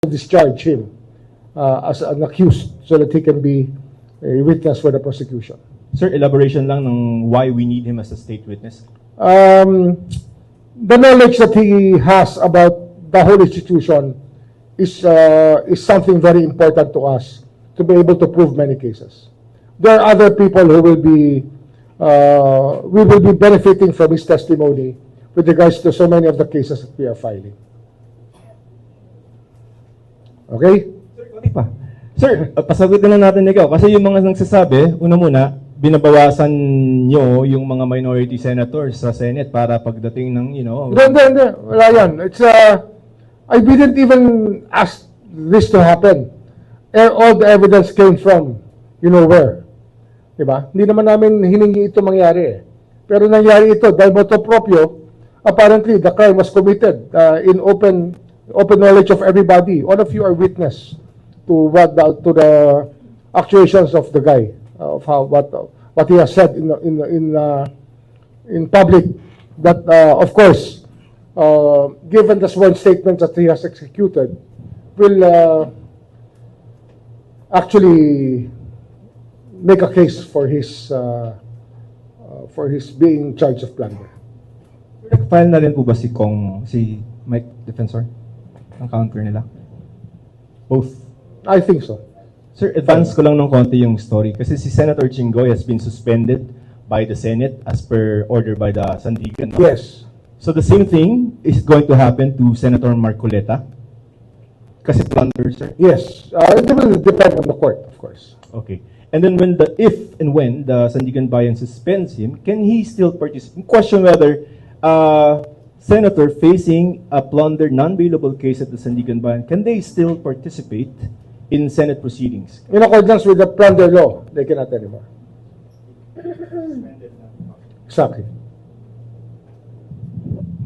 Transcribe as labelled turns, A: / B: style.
A: discharge him as an accused so that he can be a witness for the prosecution.
B: Sir, elaboration lang ng why we need him as a state witness.
A: The knowledge that he has about the whole institution is something very important to us to be able to prove many cases. There are other people who will be benefiting from his testimony with regards to so many of the cases that we are filing. Okay?
B: Sir, konti pa. Sir, pasagutin na natin ikaw. Kasi yung mga nagsasabi, una muna, binabawasan nyo yung mga minority senators sa Senate para pagdating ng,
A: Hindi. Wala yan. I didn't even ask this to happen. All the evidence came from, where. Diba? Hindi naman namin hiningi ito mangyari. Pero nangyari ito dahil motu proprio, apparently the crime was committed in open knowledge of everybody. All of you are witness to the actuations of the guy, of what he has said in public. That of course, given the sworn statement that he has executed, will actually make a case for his being charged of plunder.
B: Nag-file na rin po ba si Mike Defensor? Ang counter nila? Both?
A: I think so.
B: Sir, advance ko lang ng konti yung story. Kasi si Senator Jinggoy has been suspended by the Senate as per order by the Sandigan.
A: Yes.
B: So the same thing is going to happen to Senator Marcoleta? Kasi plunder, sir?
A: Yes. It will depend on the court, of course.
B: Okay. And then if and when the Sandigan Bayan suspends him, can he still participate? Question whether senator facing a plunder non-bailable case at the Sandigan Bayan, can they still participate in Senate proceedings?
A: In accordance with the plunder law, they cannot anymore. Exactly.